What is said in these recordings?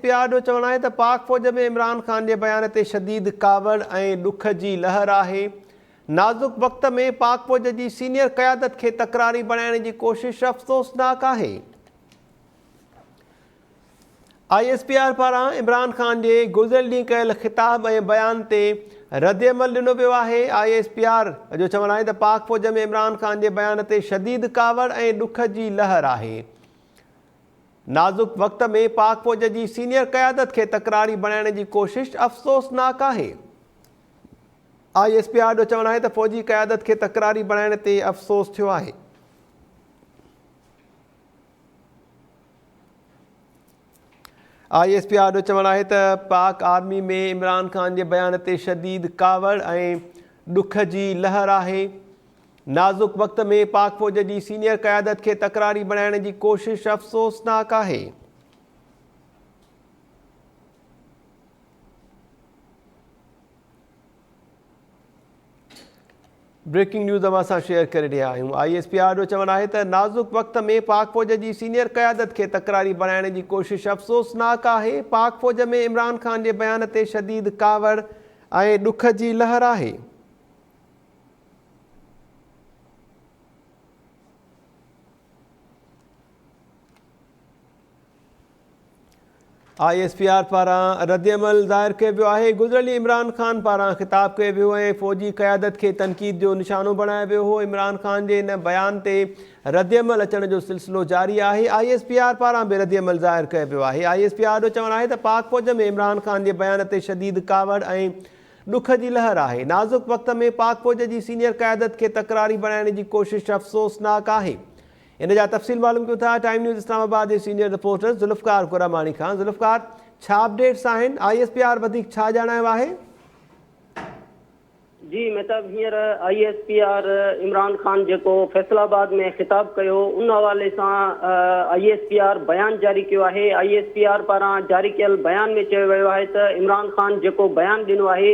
प्यार जो चवणु आहे त पाक फ़ौज में इमरान ख़ान जे बयान ते शदीद कावड़ ऐं ॾुख जी लहर आहे। नाज़ुक वक़्त में पाक फ़ौज जी सीनियर क़यादत खे तकरारी बणाइण जी कोशिश अफ़सोसनाक आहे। ISPR पारां इमरान ख़ान जे गुज़िरियल ॾींहुं कयल ख़िताब ऐं बयान ते रद्दअमल ॾिनो वियो आहे। ISPR जो चवणु आहे त पाक फ़ौज में इमरान ख़ान जे बयान ते शदीद कावड़ ऐं ॾुख जी लहर आहे। नाज़ुक वक़्त में पाक फ़ौज जी सीनियर क़यादत खे तकरारी बणाइण जी कोशिश अफ़सोसनाक आहे। ISPR जो चवणु आहे त फ़ौजी क़यादत खे तकरारी बणाइण ते अफ़सोस थियो आहे। ISPR जो चवणु आहे त पाक आर्मी में इमरान ख़ान जे बयान ते शदीद कावड़ ऐं ॾुख जी लहर आहे। नाज़ुक वक़्त में पाक फ़ौज जी सीनियर क़यादत खे तकरारी बणाइण जी कोशिश अफ़सोसनाक आहे। ब्रेकिंग न्यूज़ अवां सां शेयर करे रहिया आहियूं। ISPR जो चवणु आहे त नाज़ुक वक़्त में पाक फ़ौज जी सीनियर क़यादत खे तकरारी बणाइण जी कोशिश अफ़सोसनाक आहे। पाक फ़ौज में इमरान ख़ान जे बयान ते शदीद कावड़ ऐं ॾुख जी लहर आहे। ISPR पारां रद्दअमल ज़ाहिर कयो वियो आहे। गुज़िरियल इमरान ख़ान पारां ख़िताब कयो वियो ऐं फ़ौजी क़यादत खे तनक़ीद जो निशानो बणायो वियो हो। इमरान ख़ान जे इन बयान ते रद्दअमल अचण जो सिलसिलो जारी आहे। ISPR पारां बि रद्दअमल ज़ाहिर कयो वियो आहे। ISPR जो चवणु आहे त पाक फ़ौज में इमरान ख़ान जे बयान ते शदीद कावड़ ऐं ॾुख जी लहर आहे। नाज़ुक वक़्त में पाक फ़ौज जी सीनियर क़यादत खे तकरारी बणाइण जी कोशिश अफ़सोसनाक आहे। इन जा तफ़सील मालूम कयूं था टाइम न्यूज़ इस्लामाबाद जे सीनियर रिपोर्टर ज़ुल्फ़कार गुरामानी खां। ज़ुल्फ़कार, छा अपडेट्स आहिनि? ISPR वधीक छा ॼाणायो आहे? जी महताब, हींअर ISPR इमरान ख़ान जेको फैसलाबाद में ख़िताब कयो उन हवाले सां ISPR बयान जारी कयो आहे। ISPR पारां जारी कयल बयान में चयो वियो आहे त इमरान ख़ान जेको बयान ॾिनो आहे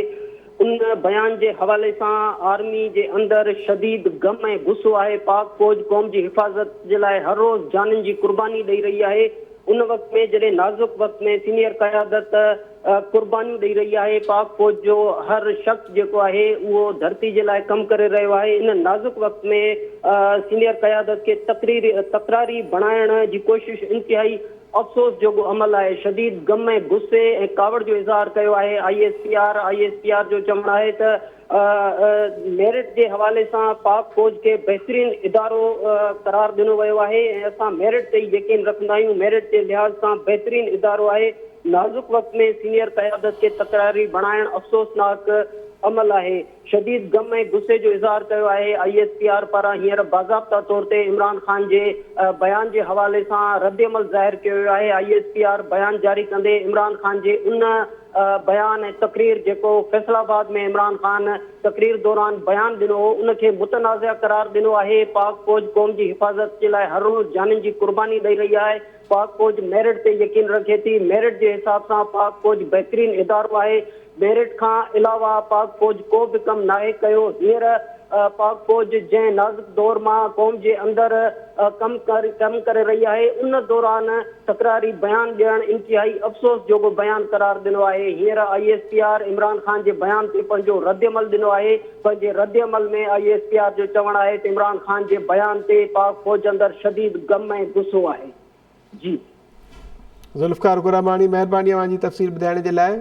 उन बयान जे हवाले सां आर्मी जे अंदरि शदीद गम ऐं गुस्सो आहे। पाक फ़ौज क़ौम जी हिफ़ाज़त जे लाइ हर रोज़ जाननि जी कुर्बानी ॾेई रही आहे। उन वक़्त में जॾहिं नाज़ुक वक़्त में सीनियर क़यादत कुर्बानियूं ॾेई रही आहे, पाक फ़ौज जो हर शख़्स जेको आहे उहो धरती जे लाइ कमु करे रहियो आहे। इन नाज़ुक वक़्त में सीनियर क़यादत खे तकरारी बणाइण जी कोशिश इंतिहाई अफ़सोस जोॻो अमल आहे। शदीद गम ऐं गुस्से ऐं कावड़ जो इज़हार कयो आहे ISPR जो चवणु आहे त मेरिट जे हवाले सां पाक फ़ौज खे बहितरीन इदारो करार ॾिनो वियो आहे ऐं असां मेरिट ते ई यकीन रखंदा आहियूं। मेरिट जे लिहाज़ सां बहितरीन इदारो आहे। नाज़ुक वक़्त में सीनियर क़यादत खे तकरारी बणाइण अफ़सोसनाक अमल आहे। शदीद गम ऐं गुस्से जो इज़हार कयो आहे। ISPR पारां हींअर बाज़ाब्ता तौर ते इमरान ख़ान जे बयान जे हवाले सां रद्दअमल ज़ाहिर कयो वियो आहे। ISPR बयान जारी कंदे इमरान ख़ान जे उन बयान ऐं तक़रीर जेको फैसलाबाद में इमरान ख़ान तक़रीर दौरान बयान ॾिनो हो उनखे मुतनाज़िया करार ॾिनो आहे। पाक फ़ौज क़ौम जी हिफ़ाज़त जे लाइ हर रोज़ जाननि जी कुर्बानी ॾेई रही आहे। पाक फ़ौज मेरिट ते यकीन रखे थी। मेरिट जे हिसाब सां पाक फ़ौज बहितरीन इदारो आहे। मेरिट खां अलावा पाक फ़ौज को बि कमु नाहे कयो। हींअर पाक फ़ौज जंहिं नाज़ुक दौर मां क़ौम जे अंदरि कमु करे रही आहे उन दौरान तकरारी बयान ॾियणु इंतिहाई अफ़सोस जोॻो बयान करार ॾिनो आहे। हींअर ISPR इमरान ख़ान जे बयान ते पंहिंजो रद्दअमल ॾिनो आहे। पंहिंजे रद्दअमल में ISPR जो चवणु आहे त इमरान ख़ान जे बयान ते पाक फ़ौज अंदरि शदीद गम ऐं गुस्सो आहे। जी ज़ुल्फ़कार गुरामानी, महिरबानी अवांजी तफ़सील ॿुधाइण जे लाइ।